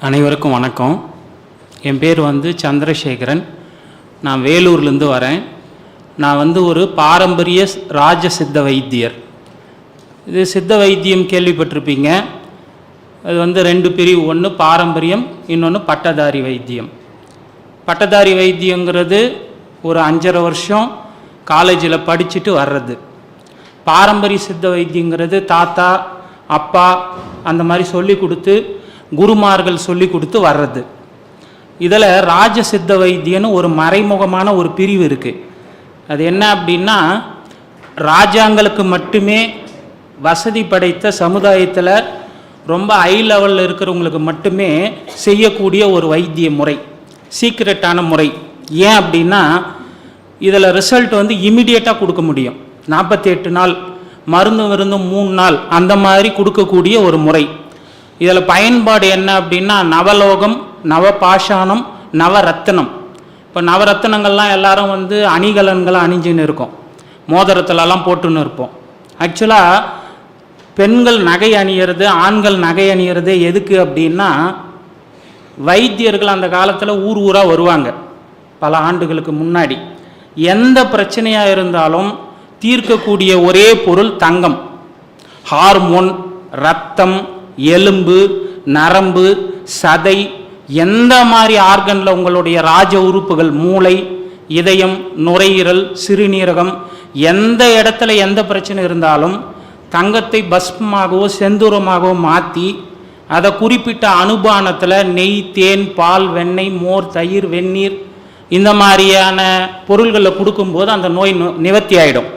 அனைவருக்கும் வணக்கம். என் பேர் சந்திரசேகரன். நான் வேலூர்லேருந்து வரேன். நான் ஒரு பாரம்பரிய ராஜ சித்த வைத்தியர். இது சித்த வைத்தியம் கேள்விப்பட்டிருப்பீங்க. அது ரெண்டு பிரிவு, ஒன்று பாரம்பரியம், இன்னொன்று பட்டதாரி வைத்தியம். பட்டதாரி வைத்தியங்கிறது ஒரு 5.5 வருஷம் காலேஜில் படிச்சுட்டு வர்றது. பாரம்பரிய சித்த வைத்தியங்கிறது தாத்தா அப்பா அந்த மாதிரி சொல்லி கொடுத்து, குருமார்கள் சொல்லி கொடுத்து வர்றது. இதில் ராஜ சித்த வைத்தியன்னு ஒரு மறைமுகமான ஒரு பிரிவு இருக்குது. அது என்ன அப்படின்னா, ராஜாங்களுக்கு மட்டுமே வசதி படைத்த சமுதாயத்தில் ரொம்ப ஹை லெவலில் இருக்கிறவங்களுக்கு மட்டுமே செய்யக்கூடிய ஒரு வைத்திய முறை, சீக்ரெட்டான முறை. ஏன் அப்படின்னா, இதில் ரிசல்ட் இமிடியேட்டாக கொடுக்க முடியும். 48 நாள், மருந்து 3 நாள் அந்த மாதிரி கொடுக்கக்கூடிய ஒரு முறை. இதில் பயன்பாடு என்ன அப்படின்னா, நவலோகம், நவபாஷாணம், நவரத்தினம். இப்போ நவரத்தினங்கள்லாம் எல்லாரும் அணிகலன்களை அணிஞ்சுன்னு இருக்கோம், மோதிரத்துலலாம் போட்டுன்னு இருப்போம். ஆக்சுவலாக பெண்கள் நகை அணியிறது, ஆண்கள் நகை அணியிறது எதுக்கு அப்படின்னா, வைத்தியர்கள் அந்த காலத்தில் ஊர் ஊராக வருவாங்க. பல ஆண்டுகளுக்கு முன்னாடி எந்த பிரச்சனையாக இருந்தாலும் தீர்க்கக்கூடிய ஒரே பொருள் தங்கம். ஹார்மோன், ரத்தம், எலும்பு, நரம்பு, சதை, எந்த மாதிரி ஆர்கனில் உங்களுடைய ராஜ உறுப்புகள், மூளை, இதயம், நுரையீரல், சிறுநீரகம், எந்த இடத்துல எந்த பிரச்சனை இருந்தாலும் தங்கத்தை பஸ்மமாகவோ செந்தூரமாகவோ மாற்றி அதை குறிப்பிட்ட அனுபானத்தில் நெய், தேன், பால், வெண்ணெய், மோர், தயிர், வெந்நீர் இந்த மாதிரியான பொருள்களை கொடுக்கும்போது அந்த நோய் நிவர்த்தி ஆகிடும்.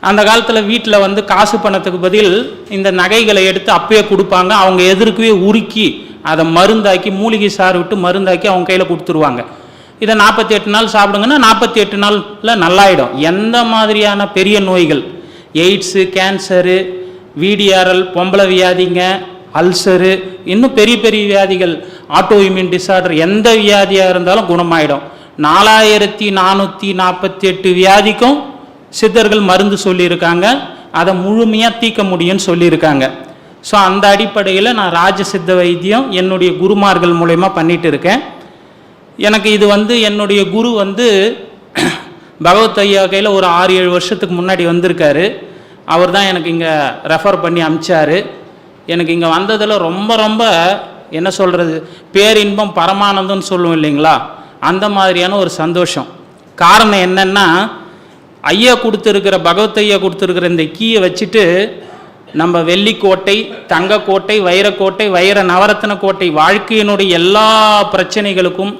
அந்த காலத்தில் வீட்டில் காசு பணத்துக்கு பதில் இந்த நகைகளை எடுத்து அப்பயே கொடுப்பாங்க. அவங்க எதிர்க்கவே உருக்கி அதை மருந்தாக்கி, மூலிகை சாறு விட்டு மருந்தாக்கி அவங்க கையில் கொடுத்துருவாங்க. இதை 48 நாள் சாப்பிடுங்கன்னா 48 நாளில் நல்லாயிடும். எந்த மாதிரியான பெரிய நோய்கள், எய்ட்ஸு, கேன்சரு, VDRL, பொம்பளை வியாதிங்க, அல்சரு, இன்னும் பெரிய பெரிய வியாதிகள், ஆட்டோ இம்யூன் டிசார்டர், எந்த வியாதியாக இருந்தாலும் குணமாயிடும். 4448 வியாதிக்கும் சித்தர்கள் மருந்து சொல்லியிருக்காங்க. அதை முழுமையாக தீர்க்க முடியும்னு சொல்லியிருக்காங்க. ஸோ அந்த அடிப்படையில் நான் ராஜ சித்த வைத்தியம் என்னுடைய குருமார்கள் மூலயமா பண்ணிகிட்டு இருக்கேன். எனக்கு இது என்னுடைய குரு பகவத் ஐயா கையில் ஒரு 6-7 வருஷத்துக்கு முன்னாடி வந்திருக்காரு. அவர் தான் எனக்கு இங்கே ரெஃபர் பண்ணி அனுப்பிச்சார். எனக்கு இங்கே வந்ததில் ரொம்ப ரொம்ப என்ன சொல்கிறது, பேரின்பம் பரமானந்தம்னு சொல்லுவோம் இல்லைங்களா, அந்த மாதிரியான ஒரு சந்தோஷம். காரணம் என்னென்னா, ஐயா கொடுத்துருக்கிற, பகவத் ஐயா கொடுத்துருக்கிற இந்த கீயை வச்சுட்டு நம்ம வெள்ளிக்கோட்டை, தங்கக்கோட்டை, வைரக்கோட்டை, வைர நவரத்ன கோட்டை, வாழ்க்கையினுடைய எல்லா பிரச்சனைகளுக்கும்,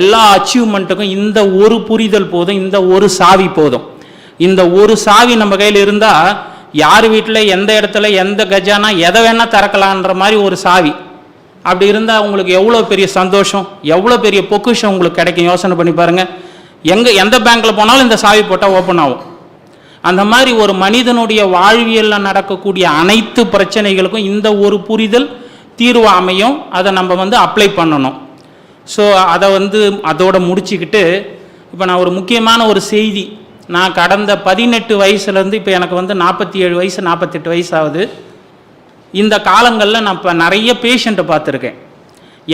எல்லா அச்சீவ்மெண்ட்டுக்கும் இந்த ஒரு புரிதல் போதும், இந்த ஒரு சாவி போதும். இந்த ஒரு சாவி நம்ம கையில் இருந்தால் யார் வீட்டில் எந்த இடத்துல எந்த கஜானா எதை வேணால் திறக்கலான்ற மாதிரி ஒரு சாவி. அப்படி இருந்தால் உங்களுக்கு எவ்வளோ பெரிய சந்தோஷம், எவ்வளோ பெரிய பொக்கிஷம் உங்களுக்கு கிடைக்கும். யோசனை பண்ணி பாருங்கள். எந்த பேங்க்கில் போனாலும் இந்த சாவி போட்டால் ஓப்பன் ஆகும். அந்த மாதிரி ஒரு மனிதனுடைய வாழ்வியலில் நடக்கக்கூடிய அனைத்து பிரச்சனைகளுக்கும் இந்த ஒரு புரிதல் தீர்வு அமையும். அதை நம்ம அப்ளை பண்ணணும். ஸோ அதை அதோட முடிச்சுக்கிட்டு, இப்போ நான் ஒரு முக்கியமான ஒரு செய்தி, நான் கடந்த 18 வயசுலேருந்து இப்போ எனக்கு 47 வயசு 48 வயசு ஆகுது. இந்த காலங்களில் நான் இப்போ நிறைய பேஷண்ட்டை பார்த்துருக்கேன்.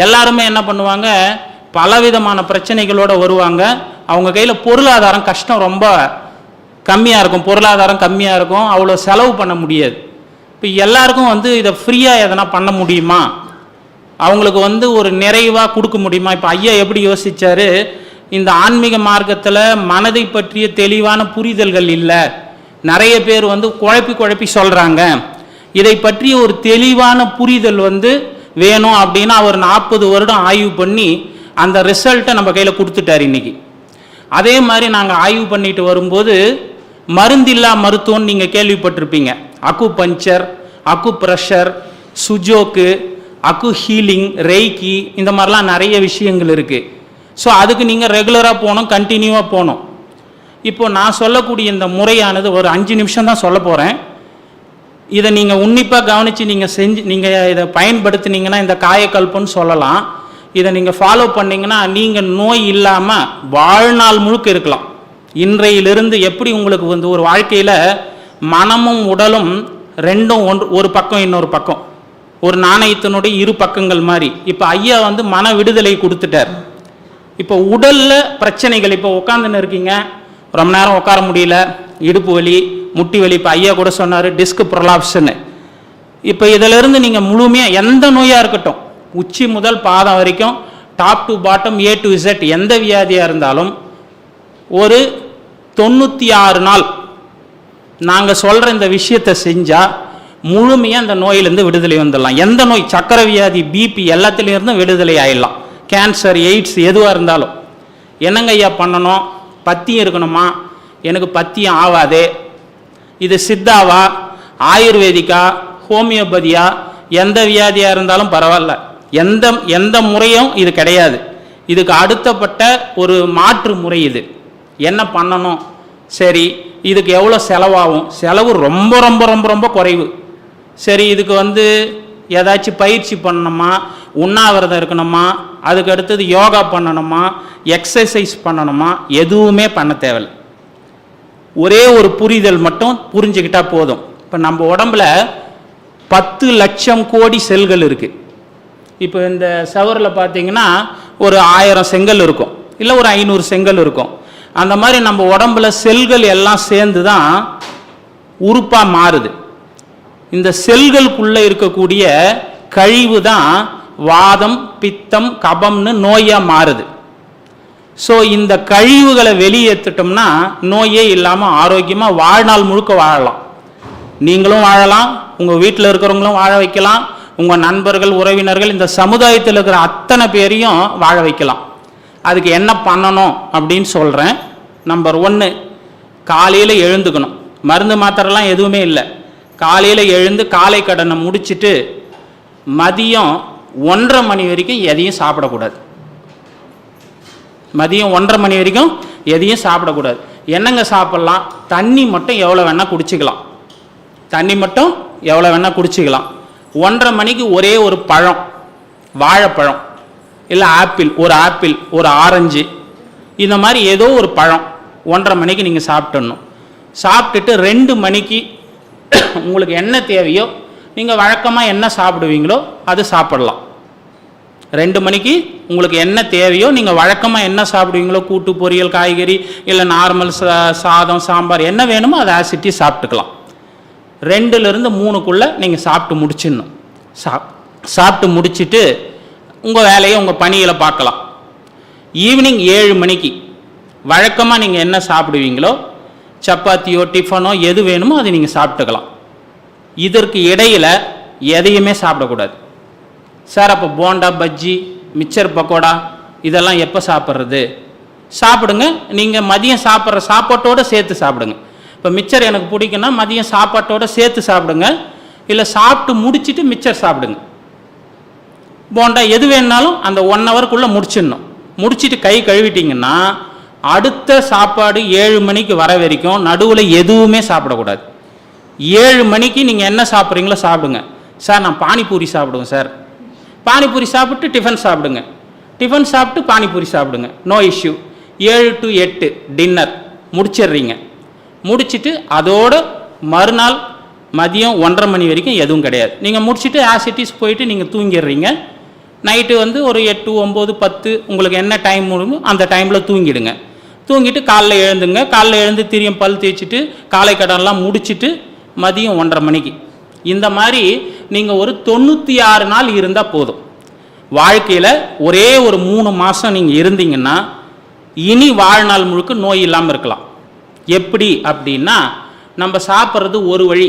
எல்லாருமே என்ன பண்ணுவாங்க, பலவிதமான பிரச்சனைகளோடு வருவாங்க. அவங்க கையில் பொருளாதாரம் கஷ்டம் ரொம்ப கம்மியாக இருக்கும், பொருளாதாரம் கம்மியாக இருக்கும், அவ்வளோ செலவு பண்ண முடியாது. இப்போ எல்லாருக்கும் இதை ஃப்ரீயாக எதனா பண்ண முடியுமா, அவங்களுக்கு ஒரு நிறைவாக கொடுக்க முடியுமா? இப்போ ஐயா எப்படி யோசித்தார், இந்த ஆன்மீக மார்க்கத்தில் மனதை பற்றிய தெளிவான புரிதல்கள் இல்லை, நிறைய பேர் குழப்பி சொல்கிறாங்க, இதை பற்றிய ஒரு தெளிவான புரிதல் வேணும் அப்படின்னு அவர் 40 வருடம் ஆய்வு பண்ணி அந்த ரிசல்ட்டை நம்ம கையில் கொடுத்துட்டார் இன்னைக்கு. அதே மாதிரி நாங்கள் ஆய்வு பண்ணிட்டு வரும்போது மருந்தில்லா மருத்துவம் நீங்கள் கேள்விப்பட்டிருப்பீங்க. அக்கு பஞ்சர், அக்கு ப்ரெஷர், சுஜோக்கு, அக்கு ஹீலிங், ரெய்கி, இந்த மாதிரிலாம் நிறைய விஷயங்கள் இருக்குது. ஸோ அதுக்கு நீங்கள் ரெகுலராக போகணும், கண்டினியூவாக போகணும். இப்போ நான் சொல்லக்கூடிய இந்த முறையானது ஒரு 5 நிமிஷம் தான் சொல்ல போகிறேன். இதை நீங்கள் உன்னிப்பாக கவனித்து நீங்கள் இதை பயன்படுத்தினீங்கன்னா இந்த காயக்கல்பன்னு சொல்லலாம். இதை நீங்கள் ஃபாலோ பண்ணிங்கன்னா நீங்கள் நோய் இல்லாமல் வாழ்நாள் முழுக்க இருக்கலாம். இன்றையிலிருந்து எப்படி உங்களுக்கு ஒரு வாழ்க்கையில் மனமும் உடலும் ரெண்டும் ஒரு பக்கம் இன்னொரு பக்கம், ஒரு நாணயத்தினுடைய இரு பக்கங்கள் மாதிரி. இப்போ ஐயா வந்து மன விடுதலை கொடுத்துட்டார். இப்போ உடலில் பிரச்சனைகள், இப்போ உட்காந்துன்னு இருக்கீங்க, ரொம்ப நேரம் உட்கார முடியல, இடுப்பு வலி, முட்டி வலி, இப்போ ஐயா கூட சொன்னார் டிஸ்க் ப்ரொலாப்ஷன்னு. இப்போ இதிலிருந்து நீங்கள் முழுமையாக எந்த நோயாக இருக்கட்டும், உச்சி முதல் பாதம் வரைக்கும், top to bottom, A to Z, எந்த வியாதியாக இருந்தாலும் ஒரு 96 நாள் நாங்கள் சொல்கிற இந்த விஷயத்தை செஞ்சால் முழுமையாக அந்த நோயிலேருந்து விடுதலை வந்துடலாம். எந்த நோய், சக்கரை வியாதி, பிபி எல்லாத்துலேருந்து விடுதலை ஆகிடலாம். கேன்சர், எய்ட்ஸ் எதுவாக இருந்தாலும். என்னங்க ஐயா பண்ணணும்? பத்தியம் இருக்கணுமா? எனக்கு பத்தியம் ஆகாதே. இது சித்தாவா, ஆயுர்வேதிக்கா, ஹோமியோபதியா, எந்த வியாதியாக இருந்தாலும் பரவாயில்ல, எந்த முறையும் இது கிடையாது. இதுக்கு அடுத்தப்பட்ட ஒரு மாற்று முறை. இது என்ன பண்ணணும்? சரி, இதுக்கு எவ்வளோ செலவாகும்? செலவு ரொம்ப ரொம்ப ரொம்ப ரொம்ப குறைவு. சரி, இதுக்கு வந்து ஏதாச்சும் பயிற்சி பண்ணணுமா, உண்ணாவிரதம் இருக்கணுமா, அதுக்கு அடுத்தது யோகா பண்ணணுமா, எக்ஸசைஸ் பண்ணணுமா? எதுவுமே பண்ண தேவையில்லை. ஒரே ஒரு புரிதல் மட்டும் புரிஞ்சுக்கிட்டா போதும். இப்போ நம்ம உடம்புல 10 லட்சம் கோடி செல்கள் இருக்குது. இப்போ இந்த சவரில் பார்த்தீங்கன்னா ஒரு 1000 செங்கல் இருக்கும், இல்லை ஒரு 500 செங்கல் இருக்கும். அந்த மாதிரி நம்ம உடம்புல செல்கள் எல்லாம் சேர்ந்து தான் உறுப்பாக மாறுது. இந்த செல்களுக்குள்ளே இருக்கக்கூடிய கழிவு தான் வாதம், பித்தம், கபம்னு நோயாக மாறுது. ஸோ இந்த கழிவுகளை வெளியேற்றிட்டோம்னா நோயே இல்லாமல் ஆரோக்கியமாக வாழ்நாள் முழுக்க வாழலாம். நீங்களும் வாழலாம், உங்கள் வீட்டில் இருக்கிறவங்களும் வாழ வைக்கலாம், உங்கள் நண்பர்கள், உறவினர்கள், இந்த சமுதாயத்தில் இருக்கிற அத்தனை பேரையும் வாழ வைக்கலாம். அதுக்கு என்ன பண்ணணும் அப்படின்னு சொல்கிறேன். நம்பர் 1, காலையில் எழுந்துக்கணும். மருந்து மாத்திரைலாம் எதுவுமே இல்லை. காலையில் எழுந்து காலை கடனை முடிச்சுட்டு மதியம் 1:30 மணி வரைக்கும் எதையும் சாப்பிடக்கூடாது. மதியம் 1:30 மணி வரைக்கும் எதையும் சாப்பிடக்கூடாது. என்னங்க சாப்பிட்லாம்? தண்ணி மட்டும் எவ்வளோ வேணால் குடிச்சிக்கலாம். தண்ணி மட்டும் எவ்வளோ வேணால் குடிச்சிக்கலாம். 1:30 மணிக்கு ஒரே ஒரு பழம், வாழைப்பழம், இல்லை ஆப்பிள், ஒரு ஆரஞ்சு, இந்த மாதிரி ஏதோ ஒரு பழம் 1:30 மணிக்கு நீங்கள் சாப்பிட்டுடணும். சாப்பிட்டுட்டு 2 மணிக்கு உங்களுக்கு என்ன தேவையோ, நீங்கள் வழக்கமாக என்ன சாப்பிடுவீங்களோ அது சாப்பிடலாம். 2 மணிக்கு உங்களுக்கு என்ன தேவையோ, நீங்கள் வழக்கமாக என்ன சாப்பிடுவீங்களோ, கூட்டு, பொரியல், காய்கறி, இல்லை நார்மல் சாதம், சாம்பார், என்ன வேணுமோ அதை ஆசிட்டி சாப்பிட்டுக்கலாம். 2லேருந்து 3க்குள்ளே நீங்கள் சாப்பிட்டு முடிச்சிடணும். சாப்பிட்டு முடிச்சுட்டு உங்கள் வேலையை, உங்கள் பணிகளை பார்க்கலாம். ஈவினிங் 7 மணிக்கு வழக்கமாக நீங்கள் என்ன சாப்பிடுவீங்களோ, சப்பாத்தியோ டிஃபனோ எது வேணுமோ அதை நீங்கள் சாப்பிட்டுக்கலாம். இதற்கு இடையில் எதையுமே சாப்பிடக்கூடாது. சார் அப்போ போண்டா, பஜ்ஜி, மிச்சர், பக்கோடா இதெல்லாம் எப்போ சாப்பிட்றது? சாப்பிடுங்க. நீங்கள் மதியம் சாப்பிட்ற சாப்பாட்டோடு சேர்த்து சாப்பிடுங்க. இப்போ மிச்சர் எனக்கு பிடிக்குன்னா மதியம் சாப்பாட்டோடு சேர்த்து சாப்பிடுங்க, இல்லை சாப்பிட்டு முடிச்சுட்டு மிச்சர் சாப்பிடுங்க. போண்டா எது வேணுனாலும் அந்த 1 ஹவருக்குள்ளே முடிச்சிடணும். முடிச்சுட்டு கை கழுவிட்டிங்கன்னா அடுத்த சாப்பாடு 7 மணிக்கு வர வரைக்கும் நடுவில் எதுவுமே சாப்பிடக்கூடாது. 7 மணிக்கு நீங்கள் என்ன சாப்பிட்றீங்களோ சாப்பிடுங்க. சார் நான் பானிபூரி சாப்பிடுவேன் சார், பானிபூரி சாப்பிட்டு டிஃபன் சாப்பிடுங்க, டிஃபன் சாப்பிட்டு பானிபூரி சாப்பிடுங்க, நோ இஷ்யூ. 7 to 8 டின்னர் முடிச்சிடுறீங்க. முடிச்சுட்டு அதோட மறுநாள் மதியம் 1:30 மணி வரைக்கும் எதுவும் கிடையாது. நீங்கள் முடிச்சுட்டு ஆசிட்டிஸ் போயிட்டு நீங்கள் தூங்கிடுறீங்க. நைட்டு வந்து ஒரு 8, 9, 10 உங்களுக்கு என்ன டைம் முடியுமோ அந்த டைமில் தூங்கிடுங்க. தூங்கிட்டு காலைல எழுந்துங்க. காலைல எழுந்து திரும்ப பல் தேய்ச்சிட்டு காலை கடன்லாம் முடிச்சுட்டு மதியம் 1:30 மணிக்கு இந்த மாதிரி நீங்கள் ஒரு 96 நாள் இருந்தால் போதும். வாழ்க்கையில் ஒரே ஒரு 3 மாதம் நீங்கள் இருந்தீங்கன்னா இனி வாழ்நாள் முழுக்க நோய் இல்லாமல் இருக்கலாம். எப்படி அப்படின்னா, நம்ம சாப்பிட்றது ஒரு வழி,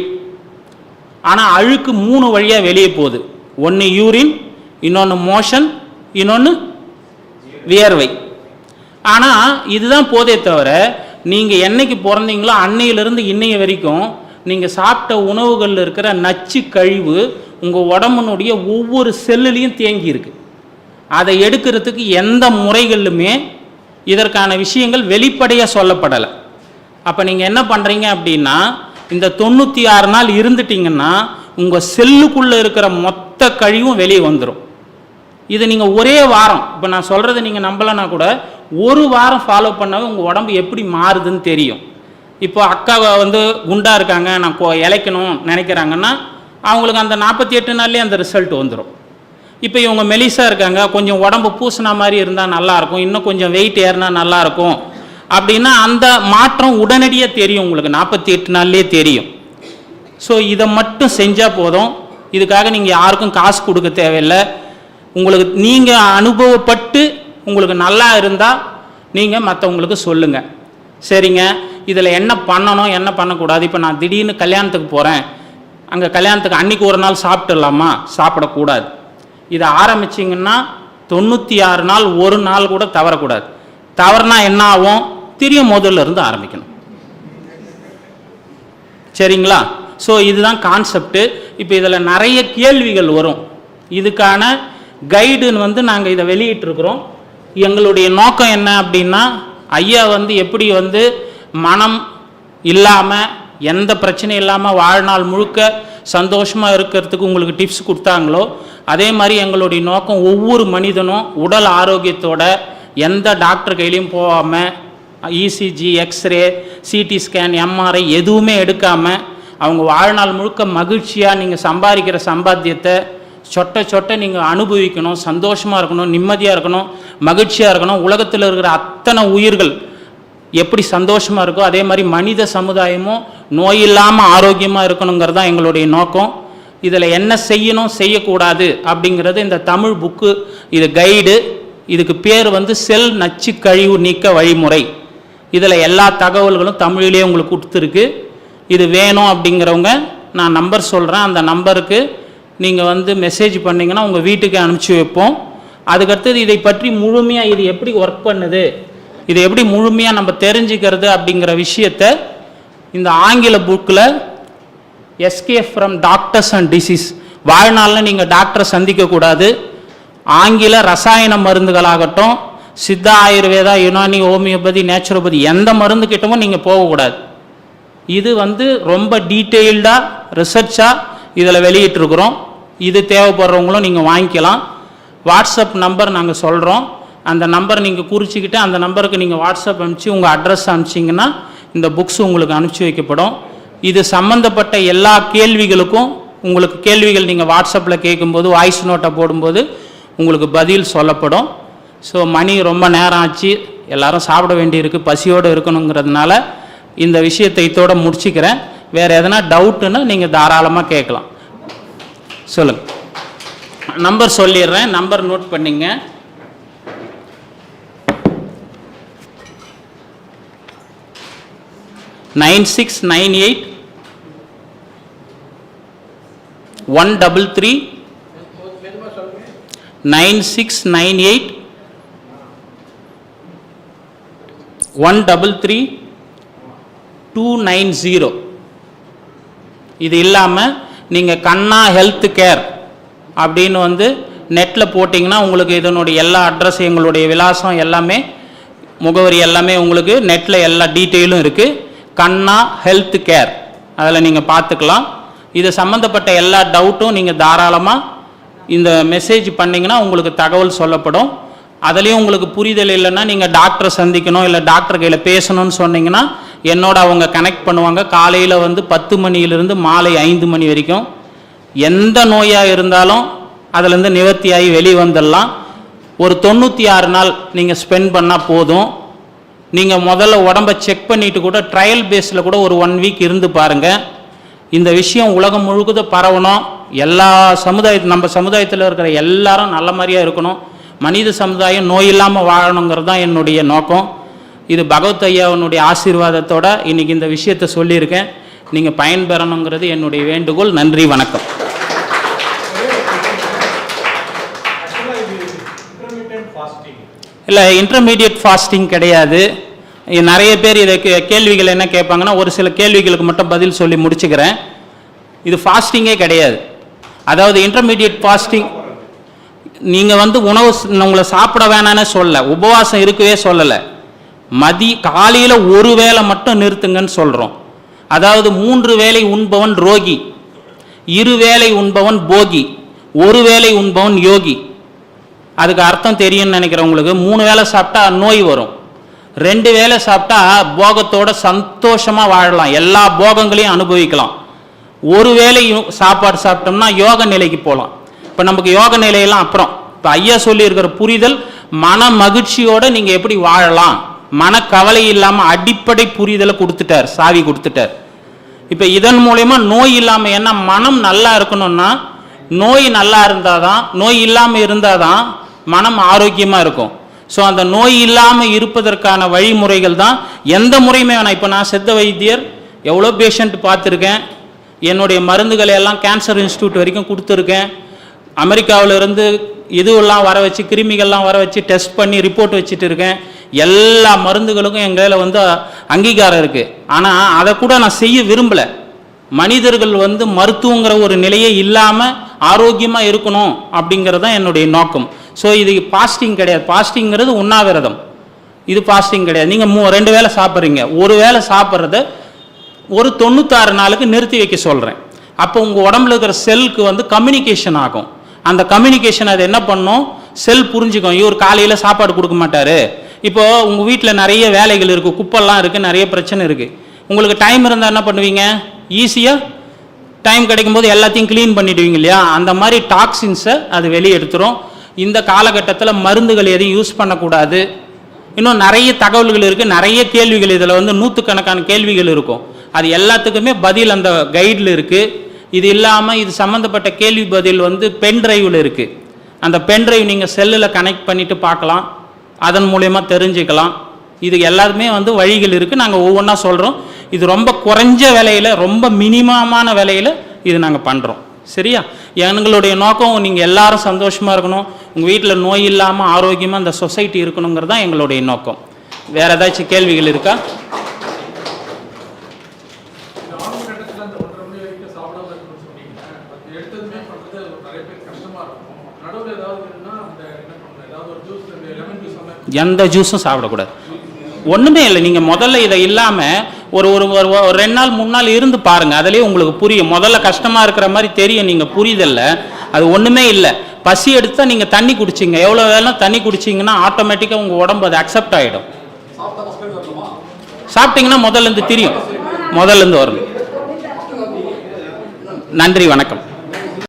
ஆனால் அழுக்கு 3 வழியாக வெளியே போகுது. ஒன்று யூரின், இன்னொன்று மோஷன், இன்னொன்று வியர்வை. ஆனால் இதுதான் போதே தவிர நீங்கள் என்னைக்கு பிறந்தீங்களோ அன்னையிலிருந்து இன்னைய வரைக்கும் நீங்கள் சாப்பிட்ட உணவுகளில் இருக்கிற நச்சு கழிவு உங்கள் உடம்புனுடைய ஒவ்வொரு செல்லுலேயும் தேங்கி இருக்கு. அதை எடுக்கிறதுக்கு எந்த முறைகளிலுமே இதற்கான விஷயங்கள் வெளிப்படையாக சொல்லப்படலை. அப்போ நீங்கள் என்ன பண்ணுறீங்க அப்படின்னா, இந்த 96 நாள் இருந்துட்டிங்கன்னா உங்கள் செல்லுக்குள்ளே இருக்கிற மொத்த கழிவும் வெளியே வந்துடும். இது நீங்கள் ஒரே வாரம், இப்போ நான் சொல்கிறத நீங்கள் நம்பலைன்னா கூட ஒரு வாரம் ஃபாலோ பண்ணாவே உங்கள் உடம்பு எப்படி மாறுதுன்னு தெரியும். இப்போ அக்கா வந்து குண்டாக இருக்காங்க, நான் இளைக்கணும் நினைக்கிறாங்கன்னா அவங்களுக்கு அந்த 48 நாள்லேயே அந்த ரிசல்ட் வந்துடும். இப்போ இவங்க மெலிசாக இருக்காங்க, கொஞ்சம் உடம்பு பூசினா மாதிரி இருந்தால் நல்லாயிருக்கும், இன்னும் கொஞ்சம் வெயிட் ஏறினா நல்லாயிருக்கும் அப்படின்னா அந்த மாற்றம் உடனடியாக தெரியும், உங்களுக்கு 48 நாள்லேயே தெரியும். ஸோ இதை மட்டும் செஞ்சால் போதும். இதுக்காக நீங்கள் யாருக்கும் காசு கொடுக்க தேவையில்லை. உங்களுக்கு நீங்கள் அனுபவப்பட்டு உங்களுக்கு நல்லா இருந்தால் நீங்கள் மற்றவங்களுக்கு சொல்லுங்கள். சரிங்க, இதில் என்ன பண்ணணும் என்ன பண்ணக்கூடாது. இப்போ நான் திடீர்னு கல்யாணத்துக்கு போகிறேன், அங்கே கல்யாணத்துக்கு அன்றைக்கி ஒரு நாள் சாப்பிட்டுடலாமா? சாப்பிடக்கூடாது. இதை ஆரம்பிச்சிங்கன்னா 96 நாள் ஒரு நாள் கூட தவறக்கூடாது. தவறுனா என்ன ஆகும்? திரும்ப முதல்ல இருந்து ஆரம்பிக்கணும். சரிங்களா? ஸோ இதுதான் கான்செப்டு. இப்போ இதில் நிறைய கேள்விகள் வரும். இதுக்கான கைடுன்னு வந்து நாங்கள் இதை வெளியிட்டிருக்கிறோம். எங்களுடைய நோக்கம் என்ன அப்படின்னா, ஐயா வந்து எப்படி வந்து மனம் இல்லாமல் எந்த பிரச்சனையும் இல்லாமல் வாழ்நாள் முழுக்க சந்தோஷமாக இருக்கிறதுக்கு உங்களுக்கு டிப்ஸ் கொடுத்தாங்களோ, அதே மாதிரி எங்களுடைய நோக்கம் ஒவ்வொரு மனிதனும் உடல் ஆரோக்கியத்தோட எந்த டாக்டர் கையிலையும் போகாமல் ECG, x ray, CT scan, MRI எதுவுமே எடுக்காமல் அவங்க வாழ்நாள் முழுக்க மகிழ்ச்சியாக நீங்கள் சம்பாதிக்கிற சம்பாத்தியத்தை சொட்ட சொட்ட நீங்கள் அனுபவிக்கணும், சந்தோஷமாக இருக்கணும், நிம்மதியாக இருக்கணும், மகிழ்ச்சியாக இருக்கணும். உலகத்தில் இருக்கிற அத்தனை உயிர்கள் எப்படி சந்தோஷமாக இருக்கோ அதே மாதிரி மனித சமுதாயமும் நோய் இல்லாமல் ஆரோக்கியமாக இருக்கணுங்கிறது தான் எங்களுடைய நோக்கம். இதில் என்ன செய்யணும் செய்யக்கூடாது அப்படிங்கிறது இந்த தமிழ் புக்கு, இது கைடு. இதுக்கு பேர் வந்து செல் நச்சு கழிவு நீக்க வழிமுறை. இதில் எல்லா தகவல்களும் தமிழிலே உங்களுக்கு கொடுத்துருக்கு. இது வேணும் அப்படிங்கிறவங்க நான் நம்பர் சொல்கிறேன், அந்த நம்பருக்கு நீங்கள் வந்து மெசேஜ் பண்ணிங்கன்னா உங்கள் வீட்டுக்கு அனுப்பிச்சி வைப்போம். அதுக்கடுத்தது இதை பற்றி முழுமையாக இது எப்படி ஒர்க் பண்ணுது, இதை எப்படி முழுமையாக நம்ம தெரிஞ்சுக்கிறது அப்படிங்கிற விஷயத்தை இந்த ஆங்கில புக்கில் escape from doctors and disease, வாழ்நாளில் நீங்கள் டாக்டரை சந்திக்கக்கூடாது, ஆங்கில ரசாயன மருந்துகளாகட்டும், சித்தா, ஆயுர்வேதா, யுனானி, ஹோமியோபதி, நேச்சுரோபதி எந்த மருந்து கிட்டமும் நீங்கள் போகக்கூடாது. இது வந்து ரொம்ப டீட்டெயில்டாக ரிசர்ச்சாக இதில் வெளியிட்டிருக்கிறோம். இது தேவைப்படுறவங்களும் நீங்கள் வாங்கிக்கலாம். வாட்ஸ்அப் நம்பர் நாங்கள் சொல்கிறோம், அந்த நம்பர் நீங்கள் குறிச்சிக்கிட்டு அந்த நம்பருக்கு நீங்கள் வாட்ஸ்அப் அனுப்பிச்சு உங்கள் அட்ரஸ் அனுப்பிச்சிங்கன்னா இந்த புக்ஸ் உங்களுக்கு அனுப்பிச்சி வைக்கப்படும். இது சம்மந்தப்பட்ட எல்லா கேள்விகளுக்கும் உங்களுக்கு கேள்விகள் நீங்கள் வாட்ஸ்அப்பில் கேட்கும்போது வாய்ஸ் நோட்டை போடும்போது உங்களுக்கு பதில் சொல்லப்படும். ஸோ மணி ரொம்ப நேரம் ஆச்சு, எல்லோரும் சாப்பிட வேண்டியிருக்கு, பசியோடு இருக்கணுங்கிறதுனால இந்த விஷயத்தை இதோடு முடிச்சுக்கிறேன். வேறு எதனா டவுட்டுன்னா நீங்கள் தாராளமாக கேட்கலாம். சொல்லுங்கள். நம்பர் சொல்லிடுறேன், நம்பர் நோட் பண்ணிங்க. 9698 133 9698 133 290. இது இல்லாமல் நீங்கள் கண்ணா ஹெல்த் கேர் அப்படின்னு வந்து நெட்டில் போட்டிங்கன்னா உங்களுக்கு இதனுடைய எல்லா அட்ரஸ், எங்களுடைய விலாசம் எல்லாமே, முகவரி எல்லாமே உங்களுக்கு நெட்டில் எல்லா டீட்டெயிலும் இருக்குது. கண்ணா ஹெல்த் கேர், அதில் நீங்கள் பார்த்துக்கலாம். இது சம்மந்தப்பட்ட எல்லா டவுட்டும் நீங்கள் தாராளமாக இந்த மெசேஜ் பண்ணிங்கன்னா உங்களுக்கு தகவல் சொல்லப்படும். அதுலேயும் உங்களுக்கு புரிதல் இல்லைன்னா நீங்கள் டாக்டரை சந்திக்கணும் இல்லை டாக்டர் கையில் பேசணும்னு சொன்னீங்கன்னா என்னோட அவங்க கனெக்ட் பண்ணுவாங்க. காலையில் வந்து 10 மணியிலிருந்து மாலை 5 மணி வரைக்கும் எந்த நோயாக இருந்தாலும் அதுலேருந்து நிவர்த்தியாகி வெளியே வந்துடலாம். ஒரு 96 நாள் நீங்கள் ஸ்பெண்ட் பண்ணால் போதும். நீங்கள் முதல்ல உடம்பை செக் பண்ணிவிட்டு கூட ட்ரையல் பேஸில் கூட ஒரு 1 வீக் இருந்து பாருங்கள். இந்த விஷயம் உலகம் முழுக்க பரவணும். எல்லா நம்ம சமுதாயத்தில் இருக்கிற எல்லாரும் நல்ல மாதிரியாக இருக்கணும். மனித சமுதாயம் நோய் இல்லாமல் வாழணுங்கிறது தான் என்னுடைய நோக்கம். இது பகவத் ஐயாவினுடைய ஆசீர்வாதத்தோடு இன்றைக்கி இந்த விஷயத்தை சொல்லியிருக்கேன். நீங்கள் பயன்பெறணுங்கிறது என்னுடைய வேண்டுகோள். நன்றி, வணக்கம். இல்லை, இன்டர்மீடியட் ஃபாஸ்டிங் கிடையாது. நிறைய பேர் இதை கேள்விகள் என்ன கேட்பாங்கன்னா, ஒரு சில கேள்விகளுக்கு மட்டும் பதில் சொல்லி முடிச்சுக்கிறேன். இது ஃபாஸ்டிங்கே கிடையாது. அதாவது இன்டர்மீடியட் ஃபாஸ்டிங் நீங்கள் வந்து உணவு உங்களை சாப்பிட வேணான்னு சொல்ல, உபவாசம் இருக்கவே சொல்லலை. காலையில் ஒரு வேளை மட்டும் நிறுத்துங்கன்னு சொல்கிறோம். அதாவது 3 வேளை உண்பவன் ரோகி, 2 வேளை உண்பவன் போகி, 1 வேளை உண்பவன் யோகி. அதுக்கு அர்த்தம் தெரியும்னு நினைக்கிறவங்களுக்கு, 3 வேளை சாப்பிட்டா நோய் வரும், 2 வேளை சாப்பிட்டா போகத்தோட சந்தோஷமாக வாழலாம், எல்லா போகங்களையும் அனுபவிக்கலாம். ஒரு வேளை சாப்பாடு சாப்பிட்டோம்னா யோக நிலைக்கு போகலாம். இப்போ நமக்கு யோக நிலையெல்லாம் அப்புறம், இப்போ ஐயா சொல்லியிருக்கிற புரிதல் மன மகிழ்ச்சியோடு நீங்கள் எப்படி வாழலாம், மனக்கவலை இல்லாமல் அடிப்படை புரிதலை கொடுத்துட்டார், சாவி கொடுத்துட்டார். இப்போ இதன் மூலயமா நோய் இல்லாமல், ஏன்னா மனம் நல்லா இருக்கணும்னா நோய் நல்லா இருந்தால் தான், நோய் இல்லாமல் இருந்தால் தான் மனம் ஆரோக்கியமாக இருக்கும். ஸோ அந்த நோய் இல்லாமல் இருப்பதற்கான வழிமுறைகள் தான் எந்த முறையுமே வேணாம். இப்போ நான் சித்த வைத்தியர் எவ்வளோ பேஷண்ட் பார்த்துருக்கேன், என்னுடைய மருந்துகளை எல்லாம் கேன்சர் இன்ஸ்டியூட் வரைக்கும் கொடுத்துருக்கேன். அமெரிக்காவிலிருந்து இதுவெல்லாம் வர வச்சு, கிருமிகள்லாம் வர வச்சு டெஸ்ட் பண்ணி ரிப்போர்ட் வச்சுட்டு இருக்கேன். எல்லா மருந்துகளுக்கும் எங்களில் வந்து அங்கீகாரம் இருக்குது. ஆனால் அதை கூட நான் செய்ய விரும்பலை. மனிதர்கள் வந்து மருத்துவங்கிற ஒரு நிலையே இல்லாமல் ஆரோக்கியமாக இருக்கணும் அப்படிங்கிறது தான் என்னுடைய நோக்கம். ஸோ இது பாஸ்டிங் கிடையாது. பாஸ்டிங்கிறது உண்ணாவிரதம், இது பாஸ்டிங் கிடையாது. நீங்கள் 2 வேளை சாப்பிட்றீங்க, ஒரு வேளை சாப்பிட்றத ஒரு 96 நாளுக்கு நிறுத்தி வைக்க சொல்கிறேன். அப்போ உங்கள் உடம்புல இருக்கிற செல்லுக்கு வந்து கம்யூனிகேஷன் ஆகும். அந்த கம்யூனிகேஷன் அது என்ன பண்ணும், செல் புரிஞ்சுக்கும். இவர் காலையில் சாப்பாடு கொடுக்க மாட்டார். இப்போது உங்கள் வீட்டில் நிறைய வேலைகள் இருக்குது, குப்பெல்லாம் இருக்குது, நிறைய பிரச்சனை இருக்குது. உங்களுக்கு டைம் இருந்தால் என்ன பண்ணுவீங்க, ஈஸியாக டைம் கிடைக்கும்போது எல்லாத்தையும் க்ளீன் பண்ணிடுவீங்க இல்லையா? அந்த மாதிரி டாக்ஸின்ஸை அது வெளியே எடுத்துரும். இந்த காலகட்டத்தில் மருந்துகள் எதையும் யூஸ் பண்ணக்கூடாது. இன்னும் நிறைய தகவல்கள் இருக்குது, நிறைய கேள்விகள், இதில் வந்து 100கணக்கான கேள்விகள் இருக்கும். அது எல்லாத்துக்குமே பதில் அந்த கைடில் இருக்குது. இது இல்லாமல் இது சம்மந்தப்பட்ட கேள்வி பதில் வந்து பென் டிரைவில் இருக்குது. அந்த பென் டிரைவ் நீங்கள் செல்லில் கனெக்ட் பண்ணிவிட்டு பார்க்கலாம், அதன் மூலயமா தெரிஞ்சுக்கலாம். இது எல்லாருமே வந்து வழிகள் இருக்குது. நாங்கள் ஒவ்வொன்றா சொல்கிறோம். இது ரொம்ப குறைஞ்ச விலையில், ரொம்ப மினிமமான விலையில் இது நாங்கள் பண்ணுறோம். சரியா? எங்களுடைய நோக்கம் நீங்கள் எல்லாரும் சந்தோஷமாக இருக்கணும், உங்கள் வீட்டில் நோய் இல்லாமல் ஆரோக்கியமாக இந்த சொசைட்டி இருக்கணுங்கிறது தான் எங்களுடைய நோக்கம். வேறு ஏதாச்சும் கேள்விகள் இருக்கா? எந்த ஜூஸும் சாப்பிடக்கூடாது, ஒன்றுமே இல்லை. நீங்கள் முதல்ல இதை இல்லாமல் ஒரு 2 நாள் 3 நாள் இருந்து பாருங்கள், அதிலே உங்களுக்கு புரியும். முதல்ல கஷ்டமாக இருக்கிற மாதிரி தெரியும், நீங்கள் புரியுதில்ல, அது ஒன்றுமே இல்லை. பசி எடுத்தால் நீங்கள் தண்ணி குடிச்சிங்க, எவ்வளோ வேலை தண்ணி குடிச்சிங்கன்னா ஆட்டோமேட்டிக்காக உங்கள் உடம்பு அது அக்செப்ட் ஆகிடும். சாப்பிட்டீங்கன்னா முதல்லேருந்து தெரியும், முதல்லேருந்து வரணும். நன்றி, வணக்கம்.